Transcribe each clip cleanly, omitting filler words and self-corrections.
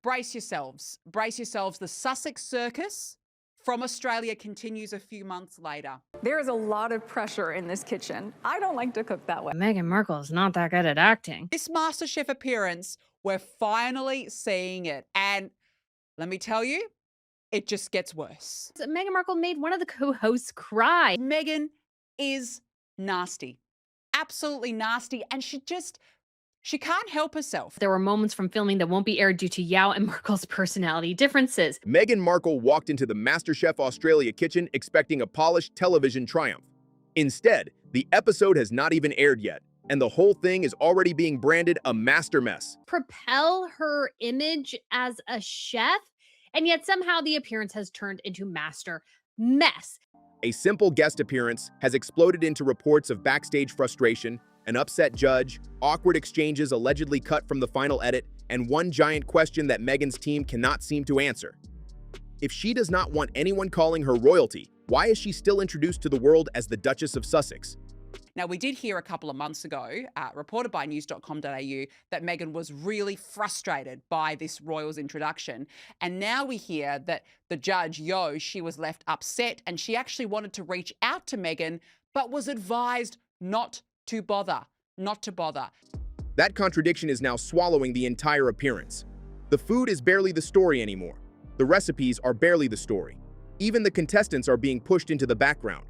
brace yourselves. Brace yourselves. The Sussex circus from Australia continues a few months later. There is a lot of pressure in this kitchen. I don't like to cook that way. Meghan Markle is not that good at acting. This MasterChef appearance, we're finally seeing it. And let me tell you, it just gets worse. Meghan Markle made one of the co-hosts cry. Meghan is nasty. Absolutely nasty. And she can't help herself. There were moments from filming that won't be aired due to Yao and Markle's personality differences. Meghan Markle walked into the MasterChef Australia kitchen expecting a polished television triumph. Instead, the episode has not even aired yet, and the whole thing is already being branded a master mess. Propel her image as a chef, and yet somehow the appearance has turned into master mess. A simple guest appearance has exploded into reports of backstage frustration, an upset judge, awkward exchanges allegedly cut from the final edit, and one giant question that Meghan's team cannot seem to answer. If she does not want anyone calling her royalty, why is she still introduced to the world as the Duchess of Sussex? Now, we did hear a couple of months ago, reported by news.com.au, that Meghan was really frustrated by this royals introduction. And now we hear that the judge, Yo, she was left upset and she actually wanted to reach out to Meghan, but was advised not to bother. That contradiction is now swallowing the entire appearance. The food is barely the story anymore. The recipes are barely the story. Even the contestants are being pushed into the background.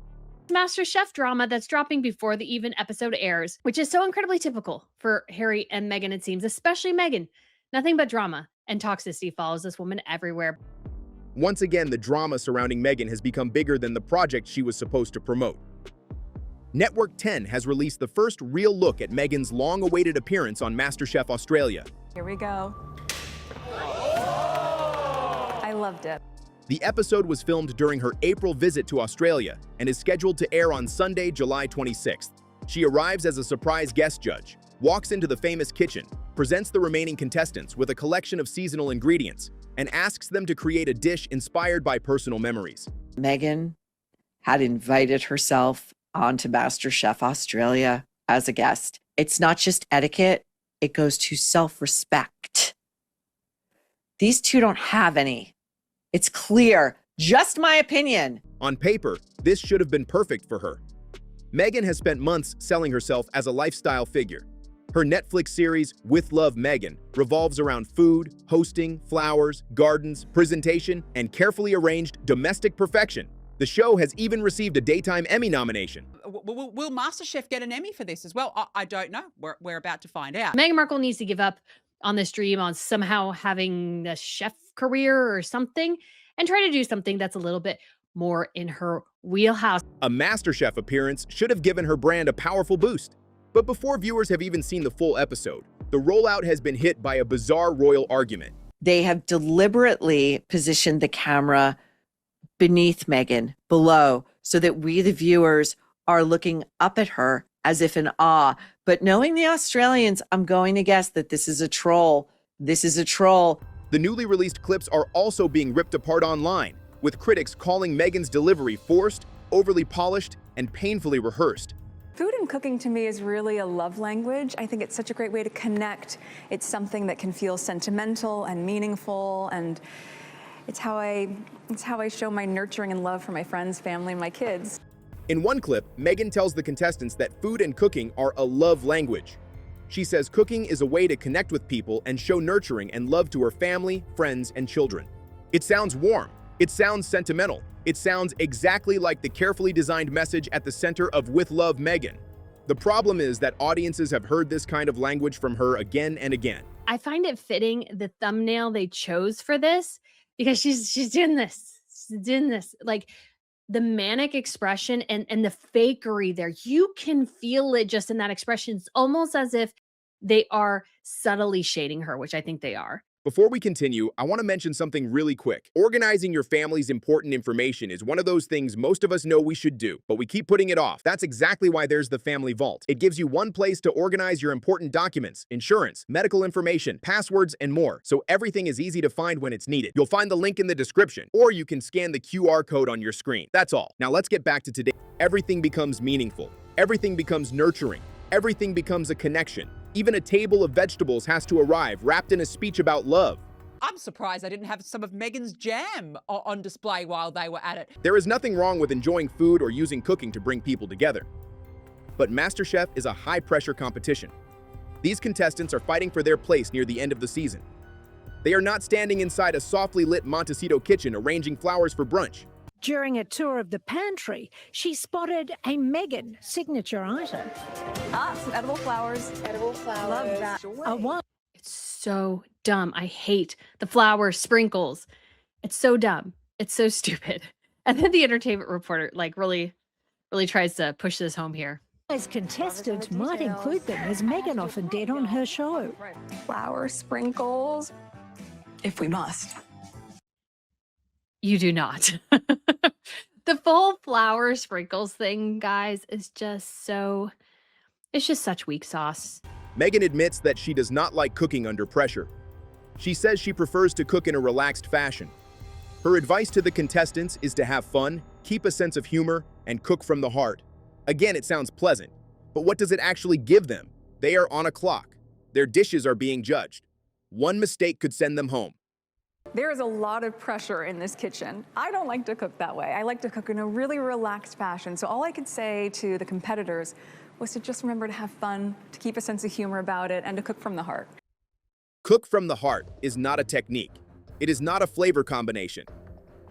MasterChef drama that's dropping before the even episode airs, which is so incredibly typical for Harry and Meghan, it seems, especially Meghan. Nothing but drama and toxicity follows this woman everywhere. Once again, the drama surrounding Meghan has become bigger than the project she was supposed to promote. Network 10 has released the first real look at Meghan's long-awaited appearance on MasterChef Australia. Here we go. I loved it. The episode was filmed during her April visit to Australia and is scheduled to air on Sunday, July 26th. She arrives as a surprise guest judge, walks into the famous kitchen, presents the remaining contestants with a collection of seasonal ingredients, and asks them to create a dish inspired by personal memories. Meghan had invited herself onto MasterChef Australia as a guest. It's not just etiquette, it goes to self-respect. These two don't have any. It's clear, just my opinion. On paper, this should have been perfect for her. Meghan has spent months selling herself as a lifestyle figure. Her Netflix series, With Love Meghan, revolves around food, hosting, flowers, gardens, presentation, and carefully arranged domestic perfection. The show has even received a Daytime Emmy nomination. Will MasterChef get an Emmy for this as well? I don't know. We're about to find out. Meghan Markle needs to give up on this dream on somehow having a chef career or something and try to do something that's a little bit more in her wheelhouse. A MasterChef appearance should have given her brand a powerful boost. But before viewers have even seen the full episode, the rollout has been hit by a bizarre royal argument. They have deliberately positioned the camera beneath Meghan, below, so that we, the viewers, are looking up at her as if in awe. But knowing the Australians, I'm going to guess that this is a troll. This is a troll. The newly released clips are also being ripped apart online, with critics calling Meghan's delivery forced, overly polished, and painfully rehearsed. Food and cooking to me is really a love language. I think it's such a great way to connect. It's something that can feel sentimental and meaningful, and it's how I show my nurturing and love for my friends, family, and my kids. In one clip, Meghan tells the contestants that food and cooking are a love language. She says cooking is a way to connect with people and show nurturing and love to her family, friends, and children. It sounds warm. It sounds sentimental. It sounds exactly like the carefully designed message at the center of With Love Meghan. The problem is that audiences have heard this kind of language from her again and again. I find it fitting the thumbnail they chose for this because she's doing this. She's doing this. Like the manic expression and the fakery there. You can feel it just in that expression. It's almost as if they are subtly shading her, which I think they are. Before we continue, I want to mention something really quick. Organizing your family's important information is one of those things most of us know we should do, but we keep putting it off. That's exactly why there's the Family Vault. It gives you one place to organize your important documents, insurance, medical information, passwords, and more, so everything is easy to find when it's needed. You'll find the link in the description, or you can scan the QR code on your screen. That's all. Now let's get back to today. Everything becomes meaningful. Everything becomes nurturing. Everything becomes a connection. Even a table of vegetables has to arrive wrapped in a speech about love. I'm surprised I didn't have some of Meghan's jam on display while they were at it. There is nothing wrong with enjoying food or using cooking to bring people together. But MasterChef is a high-pressure competition. These contestants are fighting for their place near the end of the season. They are not standing inside a softly lit Montecito kitchen arranging flowers for brunch. During a tour of the pantry, she spotted a Meghan signature item. Some edible flowers. Edible flowers. Love that. A wine. It's so dumb. I hate the flower sprinkles. It's so dumb. It's so stupid. And then the entertainment reporter really tries to push this home here. As contestants might include them, as Meghan often did on her show. Flower sprinkles. If we must. You do not. The full flower sprinkles thing, guys, is just so... It's just such weak sauce. Meghan admits that she does not like cooking under pressure. She says she prefers to cook in a relaxed fashion. Her advice to the contestants is to have fun, keep a sense of humor, and cook from the heart. Again, it sounds pleasant, but what does it actually give them? They are on a clock. Their dishes are being judged. One mistake could send them home. There is a lot of pressure in this kitchen. I don't like to cook that way. I like to cook in a really relaxed fashion. So all I could say to the competitors was to just remember to have fun, to keep a sense of humor about it, and to cook from the heart. Cook from the heart is not a technique. It is not a flavor combination.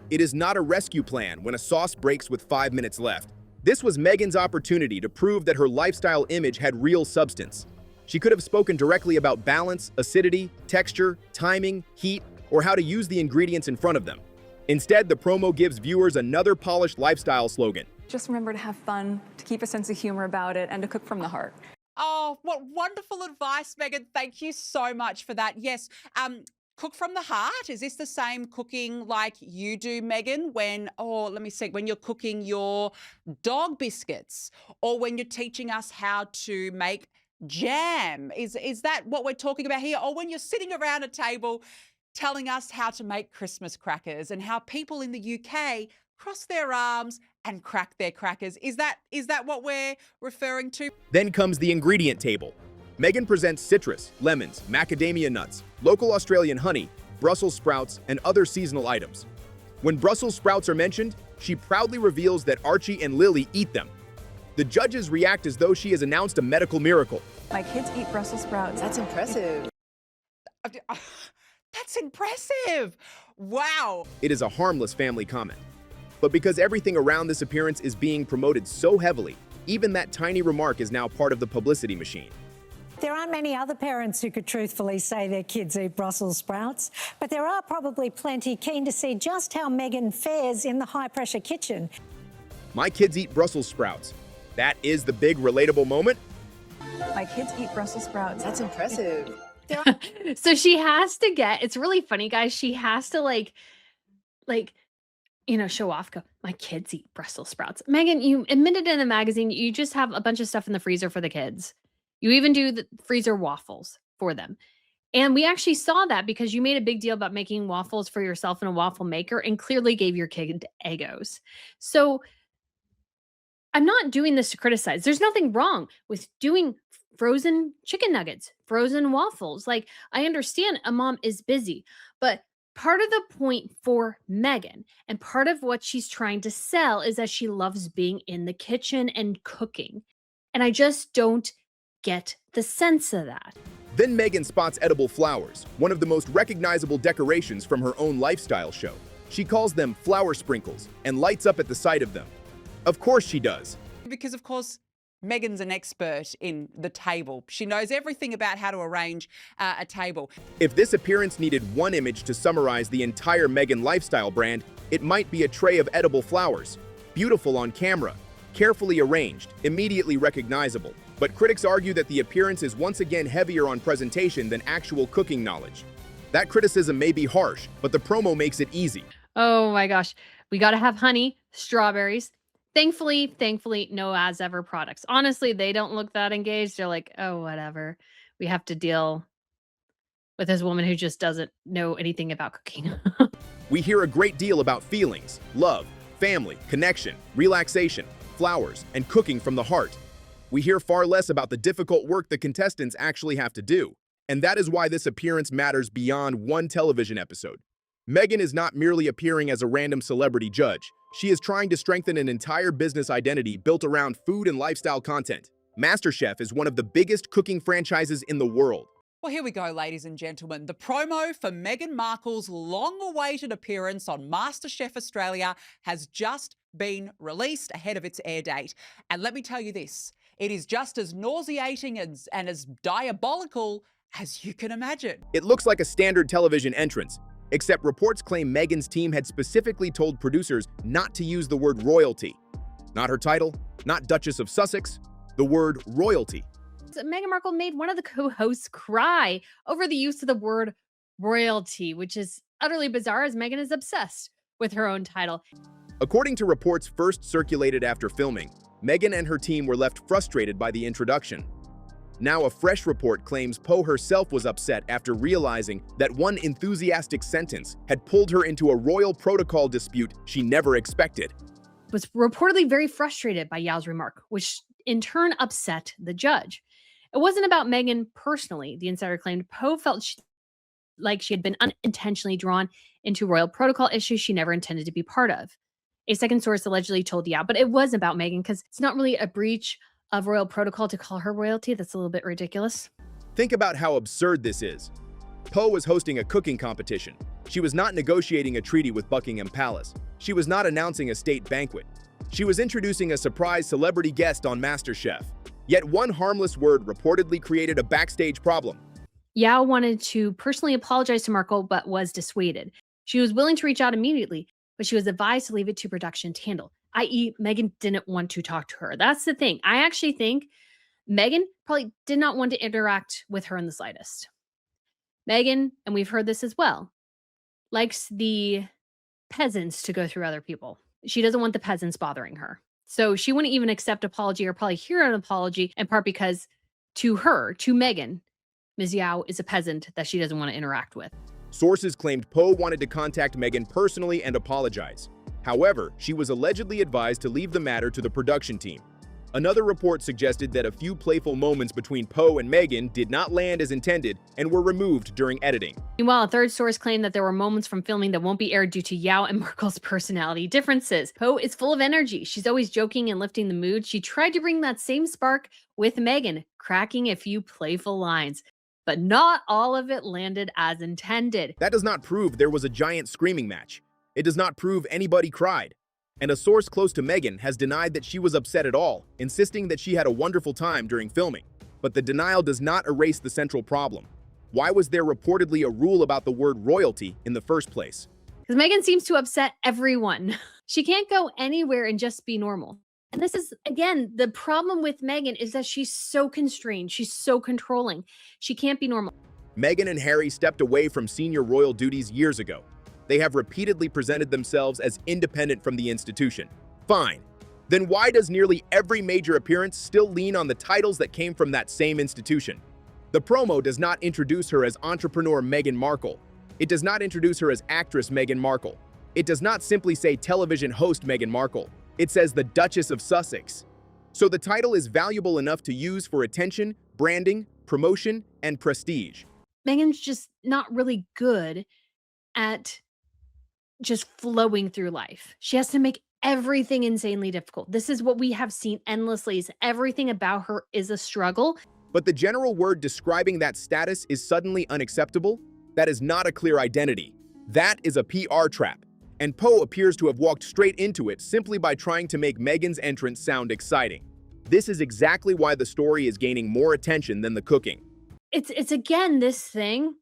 It is not a rescue plan when a sauce breaks with 5 minutes left. This was Meghan's opportunity to prove that her lifestyle image had real substance. She could have spoken directly about balance, acidity, texture, timing, heat, or how to use the ingredients in front of them. Instead, the promo gives viewers another polished lifestyle slogan. Just remember to have fun, to keep a sense of humor about it, and to cook from the heart. Oh, what wonderful advice, Meghan. Thank you so much for that. Yes, cook from the heart. Is this the same cooking like you do, Meghan, when you're cooking your dog biscuits, or when you're teaching us how to make jam? Is that what we're talking about here? Or when you're sitting around a table telling us how to make Christmas crackers and how people in the UK cross their arms and crack their crackers? Is that what we're referring to? Then comes the ingredient table. Meghan presents citrus, lemons, macadamia nuts, local Australian honey, Brussels sprouts, and other seasonal items. When Brussels sprouts are mentioned, she proudly reveals that Archie and Lily eat them. The judges react as though she has announced a medical miracle. My kids eat Brussels sprouts. That's impressive. That's impressive. Wow. It is a harmless family comment. But because everything around this appearance is being promoted so heavily, even that tiny remark is now part of the publicity machine. There aren't many other parents who could truthfully say their kids eat Brussels sprouts, but there are probably plenty keen to see just how Meghan fares in the high-pressure kitchen. My kids eat Brussels sprouts. That is the big relatable moment. My kids eat Brussels sprouts. That's impressive. So she has to it's really funny, guys. She has to show off, go, my kids eat Brussels sprouts. Meghan, you admitted in the magazine, you just have a bunch of stuff in the freezer for the kids. You even do the freezer waffles for them. And we actually saw that because you made a big deal about making waffles for yourself in a waffle maker and clearly gave your kid Eggos. So I'm not doing this to criticize. There's nothing wrong with doing frozen chicken nuggets, frozen waffles. Like, I understand a mom is busy, but part of the point for Meghan and part of what she's trying to sell is that she loves being in the kitchen and cooking. And I just don't get the sense of that. Then Meghan spots edible flowers, one of the most recognizable decorations from her own lifestyle show. She calls them flower sprinkles and lights up at the sight of them. Of course she does. Because, of course, Meghan's an expert in the table. She knows everything about how to arrange a table. If this appearance needed one image to summarize the entire Meghan lifestyle brand, it might be a tray of edible flowers. Beautiful on camera, carefully arranged, immediately recognizable. But critics argue that the appearance is once again heavier on presentation than actual cooking knowledge. That criticism may be harsh, but the promo makes it easy. Oh my gosh. We got to have honey, strawberries. Thankfully, no as ever products. Honestly, they don't look that engaged. They're like, oh, whatever. We have to deal with this woman who just doesn't know anything about cooking. We hear a great deal about feelings, love, family, connection, relaxation, flowers, and cooking from the heart. We hear far less about the difficult work the contestants actually have to do. And that is why this appearance matters beyond one television episode. Meghan is not merely appearing as a random celebrity judge. She is trying to strengthen an entire business identity built around food and lifestyle content. MasterChef is one of the biggest cooking franchises in the world. Well, here we go, ladies and gentlemen. The promo for Meghan Markle's long-awaited appearance on MasterChef Australia has just been released ahead of its air date. And let me tell you this, it is just as nauseating and as diabolical as you can imagine. It looks like a standard television entrance, except reports claim Meghan's team had specifically told producers not to use the word royalty. Not her title, not Duchess of Sussex, the word royalty. Meghan Markle made one of the co-hosts cry over the use of the word royalty, which is utterly bizarre as Meghan is obsessed with her own title. According to reports first circulated after filming, Meghan and her team were left frustrated by the introduction. Now a fresh report claims Poe herself was upset after realizing that one enthusiastic sentence had pulled her into a royal protocol dispute she never expected. Was reportedly very frustrated by Yao's remark, which in turn upset the judge. It wasn't about Meghan personally, the insider claimed. Poe felt like she had been unintentionally drawn into royal protocol issues she never intended to be part of. A second source allegedly told Yao, but it was about Meghan because it's not really a breach of royal protocol to call her royalty. That's a little bit ridiculous. Think about how absurd this is. Poe was hosting a cooking competition. She was not negotiating a treaty with Buckingham Palace. She was not announcing a state banquet. She was introducing a surprise celebrity guest on MasterChef. Yet one harmless word reportedly created a backstage problem. Yao wanted to personally apologize to Markle, but was dissuaded. She was willing to reach out immediately, but she was advised to leave it to production to handle, i.e. Meghan didn't want to talk to her. That's the thing. I actually think Meghan probably did not want to interact with her in the slightest. Meghan, and we've heard this as well, likes the peasants to go through other people. She doesn't want the peasants bothering her. So she wouldn't even accept apology or probably hear an apology, in part because to her, to Meghan, Ms. Yao is a peasant that she doesn't want to interact with. Sources claimed Poe wanted to contact Meghan personally and apologize. However, she was allegedly advised to leave the matter to the production team. Another report suggested that a few playful moments between Poe and Meghan did not land as intended and were removed during editing. Meanwhile, a third source claimed that there were moments from filming that won't be aired due to Yao and Markle's personality differences. Poe is full of energy. She's always joking and lifting the mood. She tried to bring that same spark with Meghan, cracking a few playful lines. But not all of it landed as intended. That does not prove there was a giant screaming match. It does not prove anybody cried. And a source close to Meghan has denied that she was upset at all, insisting that she had a wonderful time during filming. But the denial does not erase the central problem. Why was there reportedly a rule about the word royalty in the first place? Because Meghan seems to upset everyone. She can't go anywhere and just be normal. And this is, again, the problem with Meghan is that she's so constrained. She's so controlling. She can't be normal. Meghan and Harry stepped away from senior royal duties years ago. They have repeatedly presented themselves as independent from the institution. Fine. Then why does nearly every major appearance still lean on the titles that came from that same institution? The promo does not introduce her as entrepreneur Meghan Markle. It does not introduce her as actress Meghan Markle. It does not simply say television host Meghan Markle. It says the Duchess of Sussex. So the title is valuable enough to use for attention, branding, promotion, and prestige. Meghan's just not really good at just flowing through life. She has to make everything insanely difficult. This is what we have seen endlessly. Everything about her is a struggle. But the general word describing that status is suddenly unacceptable. That is not a clear identity. That is a PR trap. And Poe appears to have walked straight into it simply by trying to make Meghan's entrance sound exciting. This is exactly why the story is gaining more attention than the cooking. It's again, this thing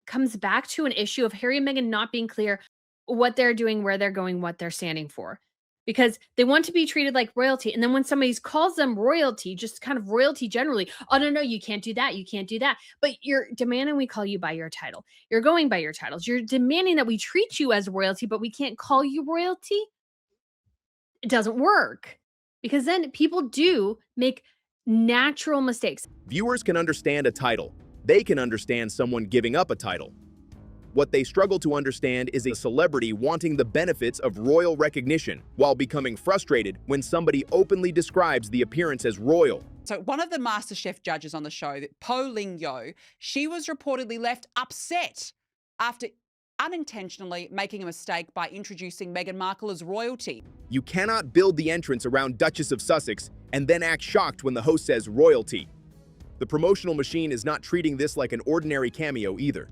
comes back to an issue of Harry and Meghan not being clear what they're doing, where they're going, what they're standing for. Because they want to be treated like royalty. And then when somebody calls them royalty, just kind of royalty generally, oh, no, you can't do that. You can't do that. But you're demanding we call you by your title. You're going by your titles. You're demanding that we treat you as royalty, but we can't call you royalty. It doesn't work. Because then people do make natural mistakes. Viewers can understand a title. They can understand someone giving up a title. What they struggle to understand is a celebrity wanting the benefits of royal recognition while becoming frustrated when somebody openly describes the appearance as royal. So one of the MasterChef judges on the show, Po Ling Yo, she was reportedly left upset after unintentionally making a mistake by introducing Meghan Markle as royalty. You cannot build the entrance around Duchess of Sussex and then act shocked when the host says royalty. The promotional machine is not treating this like an ordinary cameo either.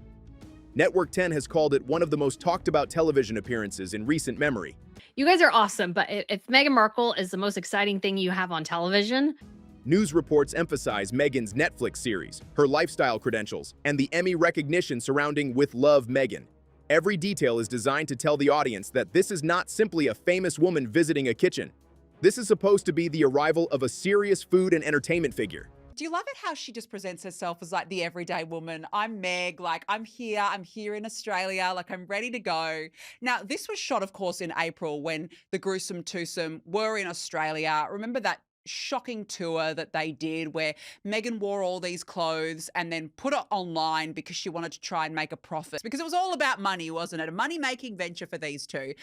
Network 10 has called it one of the most talked about television appearances in recent memory. You guys are awesome, but if Meghan Markle is the most exciting thing you have on television. News reports emphasize Meghan's Netflix series, her lifestyle credentials, and the Emmy recognition surrounding With Love, Meghan. Every detail is designed to tell the audience that this is not simply a famous woman visiting a kitchen. This is supposed to be the arrival of a serious food and entertainment figure. Do you love it how she just presents herself as like the everyday woman? I'm Meg, like I'm here in Australia, like I'm ready to go. Now, this was shot, of course, in April when the gruesome twosome were in Australia. Remember that shocking tour that they did where Meghan wore all these clothes and then put it online because she wanted to try and make a profit, because it was all about money, wasn't it? A money-making venture for these two.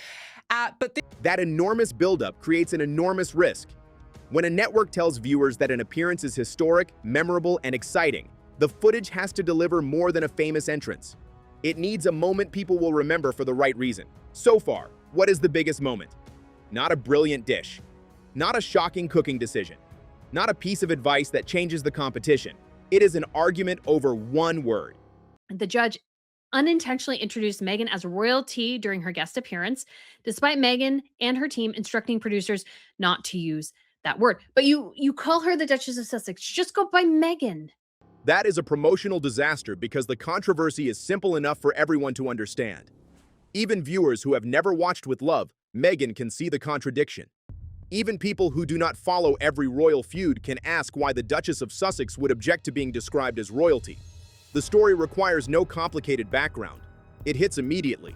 That enormous buildup creates an enormous risk. When a network tells viewers that an appearance is historic, memorable, and exciting, the footage has to deliver more than a famous entrance. It needs a moment people will remember for the right reason. So far, what is the biggest moment? Not a brilliant dish. Not a shocking cooking decision. Not a piece of advice that changes the competition. It is an argument over one word. The judge unintentionally introduced Meghan as royalty during her guest appearance, despite Meghan and her team instructing producers not to use that word. But you call her the Duchess of Sussex. Just go by Meghan. That is a promotional disaster because the controversy is simple enough for everyone to understand. Even viewers who have never watched With Love, Meghan can see the contradiction. Even people who do not follow every royal feud can ask why the Duchess of Sussex would object to being described as royalty. The story requires no complicated background. It hits immediately.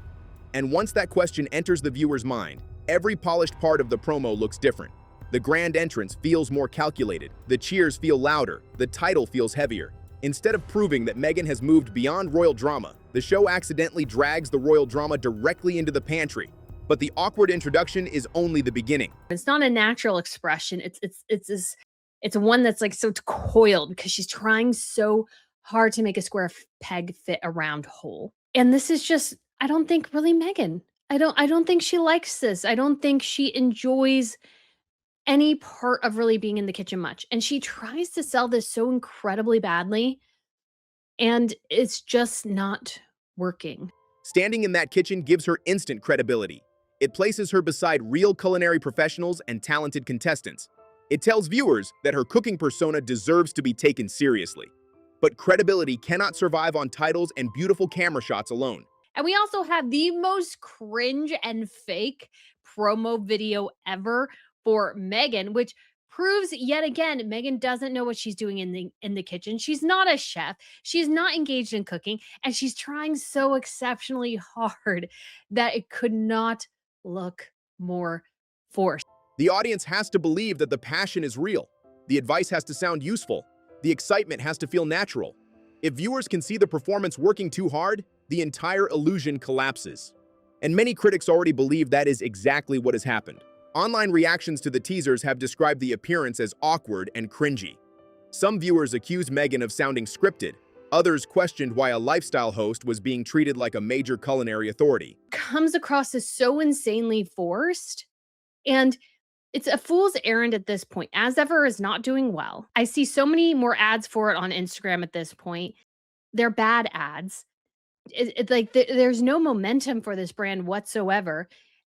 And once that question enters the viewer's mind, every polished part of the promo looks different. The grand entrance feels more calculated, the cheers feel louder, the title feels heavier. Instead of proving that Meghan has moved beyond royal drama, the show accidentally drags the royal drama directly into the pantry. But the awkward introduction is only the beginning. It's not a natural expression. It's one that's like so coiled because she's trying so hard to make a square peg fit a round hole. And this is just, I don't think really Meghan. I don't think she likes this. I don't think she enjoys any part of really being in the kitchen much. And she tries to sell this so incredibly badly, and it's just not working. Standing in that kitchen gives her instant credibility. It places her beside real culinary professionals and talented contestants. It tells viewers that her cooking persona deserves to be taken seriously. But credibility cannot survive on titles and beautiful camera shots alone. And we also have the most cringe and fake promo video ever for Meghan, which proves yet again Meghan doesn't know what she's doing in the kitchen. She's not a chef. She's not engaged in cooking, and she's trying so exceptionally hard that it could not look more forced. The audience has to believe that the passion is real. The advice has to sound useful. The excitement has to feel natural. If viewers can see the performance working too hard, the entire illusion collapses. And many critics already believe that is exactly what has happened. Online reactions to the teasers have described the appearance as awkward and cringy. Some viewers accused Meghan of sounding scripted. Others questioned why a lifestyle host was being treated like a major culinary authority. Comes across as so insanely forced, and it's a fool's errand at this point. As Ever is not doing well. I see so many more ads for it on Instagram at this point. They're bad ads. There's no momentum for this brand whatsoever.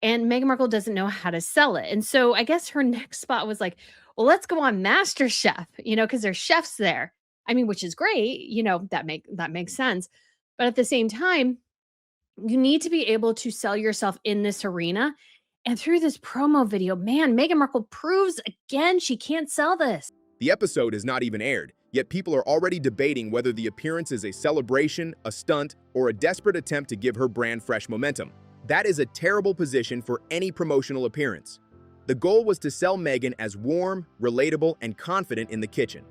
And Meghan Markle doesn't know how to sell it. And so I guess her next spot was like, well, let's go on MasterChef, because there's chefs there. I mean, which is great, that makes sense. But at the same time, you need to be able to sell yourself in this arena. And through this promo video, man, Meghan Markle proves again she can't sell this. The episode is not even aired, yet people are already debating whether the appearance is a celebration, a stunt, or a desperate attempt to give her brand fresh momentum. That is a terrible position for any promotional appearance. The goal was to sell Meghan as warm, relatable, and confident in the kitchen.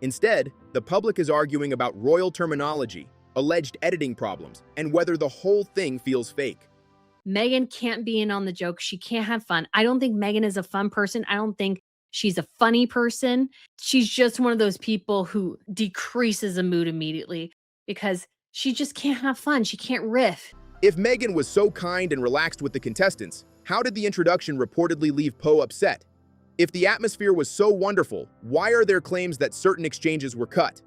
Instead, the public is arguing about royal terminology, alleged editing problems, and whether the whole thing feels fake. Meghan can't be in on the joke. She can't have fun. I don't think Meghan is a fun person. I don't think She's a funny person. She's just one of those people who decreases a mood immediately because she just can't have fun. She can't riff. If Meghan was so kind and relaxed with the contestants, how did the introduction reportedly leave Poe upset? If the atmosphere was so wonderful, why are there claims that certain exchanges were cut?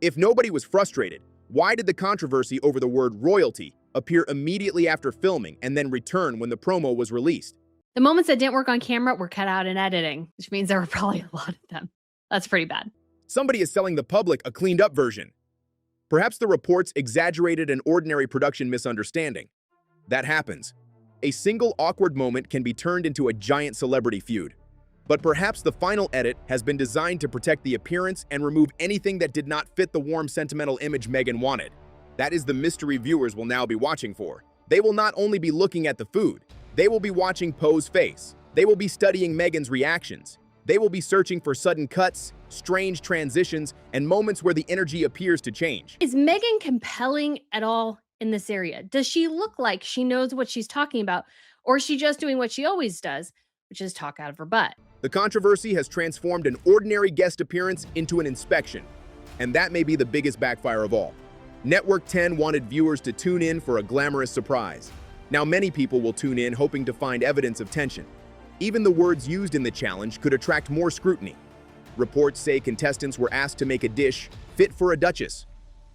If nobody was frustrated, why did the controversy over the word royalty appear immediately after filming and then return when the promo was released? The moments that didn't work on camera were cut out in editing, which means there were probably a lot of them. That's pretty bad. Somebody is selling the public a cleaned-up version. Perhaps the reports exaggerated an ordinary production misunderstanding. That happens. A single awkward moment can be turned into a giant celebrity feud. But perhaps the final edit has been designed to protect the appearance and remove anything that did not fit the warm, sentimental image Meghan wanted. That is the mystery viewers will now be watching for. They will not only be looking at the food, they will be watching Poe's face. They will be studying Meghan's reactions. They will be searching for sudden cuts, strange transitions, and moments where the energy appears to change. Is Meghan compelling at all in this area? Does she look like she knows what she's talking about? Or is she just doing what she always does, which is talk out of her butt? The controversy has transformed an ordinary guest appearance into an inspection. And that may be the biggest backfire of all. Network 10 wanted viewers to tune in for a glamorous surprise. Now many people will tune in hoping to find evidence of tension. Even the words used in the challenge could attract more scrutiny. Reports say contestants were asked to make a dish fit for a duchess.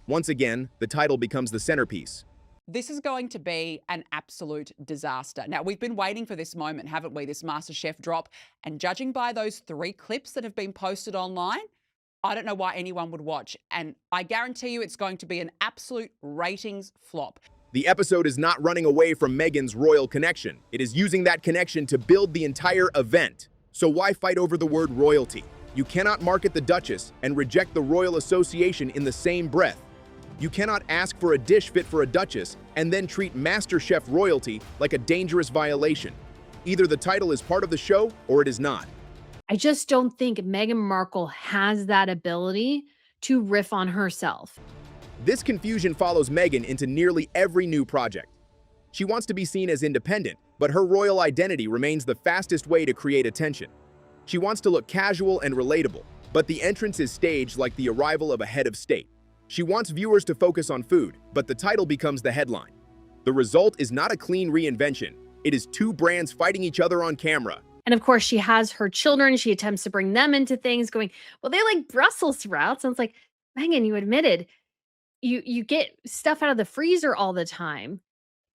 Once again, the title becomes the centerpiece. This is going to be an absolute disaster. Now, we've been waiting for this moment, haven't we? This MasterChef drop. And judging by those 3 clips that have been posted online, I don't know why anyone would watch. And I guarantee you it's going to be an absolute ratings flop. The episode is not running away from Meghan's royal connection. It is using that connection to build the entire event. So why fight over the word royalty? You cannot market the Duchess and reject the royal association in the same breath. You cannot ask for a dish fit for a Duchess and then treat MasterChef royalty like a dangerous violation. Either the title is part of the show or it is not. I just don't think Meghan Markle has that ability to riff on herself. This confusion follows Meghan into nearly every new project. She wants to be seen as independent, but her royal identity remains the fastest way to create attention. She wants to look casual and relatable, but the entrance is staged like the arrival of a head of state. She wants viewers to focus on food, but the title becomes the headline. The result is not a clean reinvention. It is 2 brands fighting each other on camera. And of course, she has her children. She attempts to bring them into things going, well, they like Brussels sprouts. And it's like, Meghan, you admitted you get stuff out of the freezer all the time.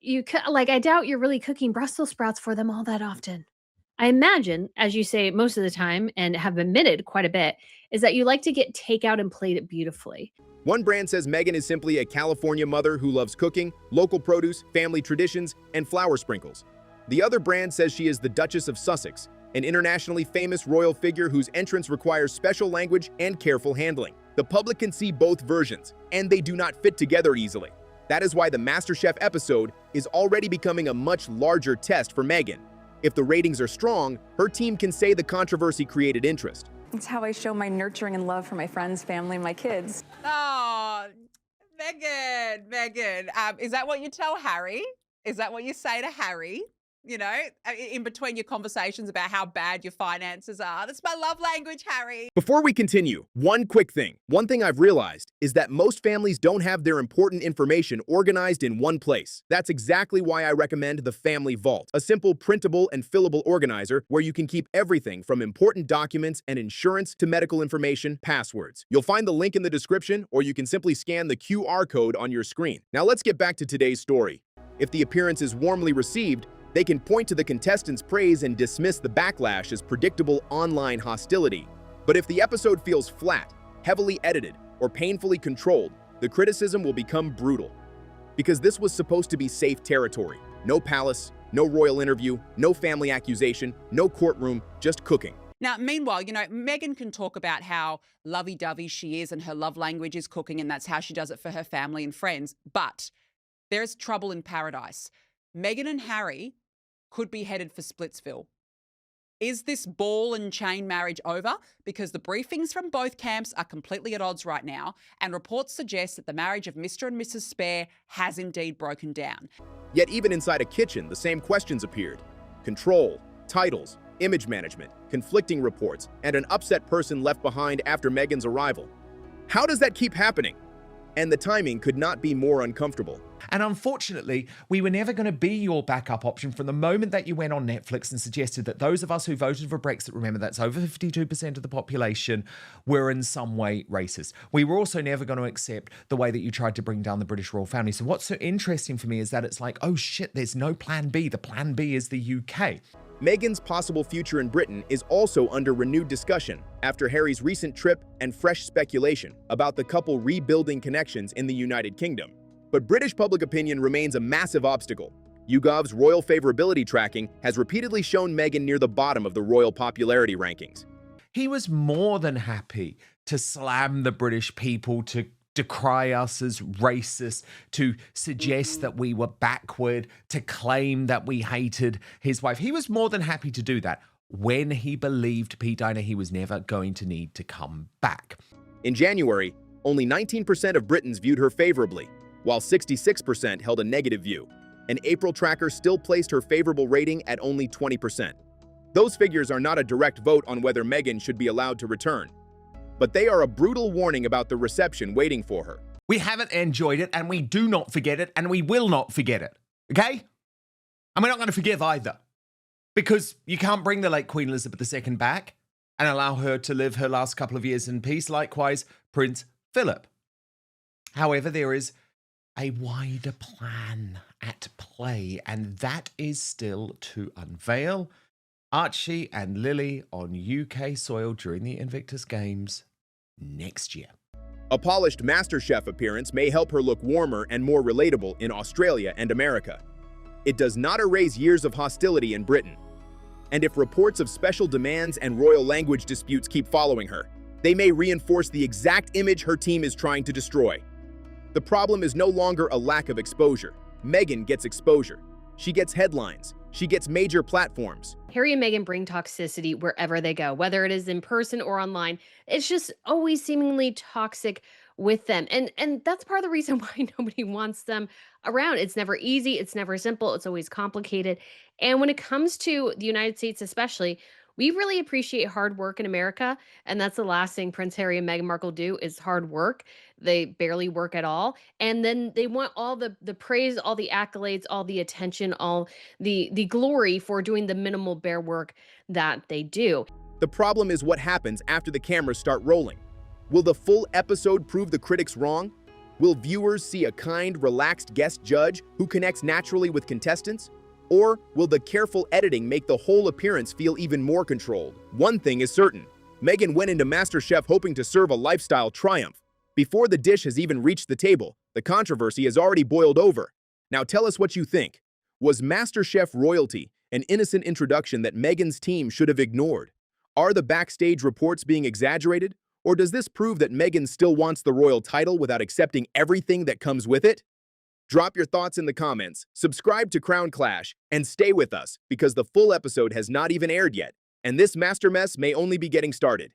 I doubt you're really cooking Brussels sprouts for them all that often. I imagine, as you say most of the time and have admitted quite a bit, is that you like to get takeout and plate it beautifully. One brand says Meghan is simply a California mother who loves cooking, local produce, family traditions, and flower sprinkles. The other brand says she is the Duchess of Sussex, an internationally famous royal figure whose entrance requires special language and careful handling. The public can see both versions, and they do not fit together easily. That is why the MasterChef episode is already becoming a much larger test for Meghan. If the ratings are strong, her team can say the controversy created interest. It's how I show my nurturing and love for my friends, family, and my kids. Oh, Meghan. Is that what you tell Harry? Is that what you say to Harry? You know, in between your conversations about how bad your finances are. That's my love language, Harry. Before we continue, one quick thing. One thing I've realized is that most families don't have their important information organized in one place. That's exactly why I recommend the Family Vault, a simple printable and fillable organizer where you can keep everything from important documents and insurance to medical information, passwords. You'll find the link in the description, or you can simply scan the QR code on your screen. Now let's get back to today's story. If the appearance is warmly received, they can point to the contestants' praise and dismiss the backlash as predictable online hostility. But if the episode feels flat, heavily edited, or painfully controlled, the criticism will become brutal. Because this was supposed to be safe territory. No palace, no royal interview, no family accusation, no courtroom, just cooking. Now, meanwhile, you know, Meghan can talk about how lovey-dovey she is and her love language is cooking and that's how she does it for her family and friends. But there's trouble in paradise. Meghan and Harry could be headed for Splitsville. Is this ball and chain marriage over? Because the briefings from both camps are completely at odds right now, and reports suggest that the marriage of Mr. and Mrs. Spare has indeed broken down. Yet even inside a kitchen, the same questions appeared. Control, titles, image management, conflicting reports, and an upset person left behind after Meghan's arrival. How does that keep happening? And the timing could not be more uncomfortable. And unfortunately, we were never going to be your backup option from the moment that you went on Netflix and suggested that those of us who voted for Brexit, remember that's over 52% of the population, were in some way racist. We were also never going to accept the way that you tried to bring down the British royal family. So what's so interesting for me is that it's like, oh shit, there's no plan B. The plan B is the UK. Meghan's possible future in Britain is also under renewed discussion after Harry's recent trip and fresh speculation about the couple rebuilding connections in the United Kingdom. But British public opinion remains a massive obstacle. YouGov's royal favorability tracking has repeatedly shown Meghan near the bottom of the royal popularity rankings. He was more than happy to slam the British people, to decry us as racist, to suggest that we were backward, to claim that we hated his wife. He was more than happy to do that when he believed Pete Donaghy was never going to need to come back. In January, only 19% of Britons viewed her favorably, while 66% held a negative view. An April tracker still placed her favorable rating at only 20%. Those figures are not a direct vote on whether Meghan should be allowed to return, but they are a brutal warning about the reception waiting for her. We haven't enjoyed it, and we do not forget it, and we will not forget it, okay? And we're not going to forgive either, because you can't bring the late Queen Elizabeth II back and allow her to live her last couple of years in peace. Likewise, Prince Philip. However, there is a wider plan at play, and that is still to unveil. Archie and Lily on UK soil during the Invictus Games next year. A polished MasterChef appearance may help her look warmer and more relatable in Australia and America. It does not erase years of hostility in Britain. And if reports of special demands and royal language disputes keep following her, they may reinforce the exact image her team is trying to destroy. The problem is no longer a lack of exposure. Meghan gets exposure. She gets headlines. She gets major platforms. Harry and Meghan bring toxicity wherever they go, whether it is in person or online. It's just always seemingly toxic with them. And that's part of the reason why nobody wants them around. It's never easy. It's never simple. It's always complicated. And when it comes to the United States, especially, we really appreciate hard work in America. And that's the last thing Prince Harry and Meghan Markle do is hard work. They barely work at all. And then they want all the praise, all the accolades, all the attention, all the glory for doing the minimal bare work that they do. The problem is what happens after the cameras start rolling. Will the full episode prove the critics wrong? Will viewers see a kind, relaxed guest judge who connects naturally with contestants? Or will the careful editing make the whole appearance feel even more controlled? One thing is certain. Meghan went into MasterChef hoping to serve a lifestyle triumph. Before the dish has even reached the table, the controversy has already boiled over. Now tell us what you think. Was MasterChef royalty an innocent introduction that Meghan's team should have ignored? Are the backstage reports being exaggerated? Or does this prove that Meghan still wants the royal title without accepting everything that comes with it? Drop your thoughts in the comments, subscribe to Crown Clash, and stay with us because the full episode has not even aired yet, and this master mess may only be getting started.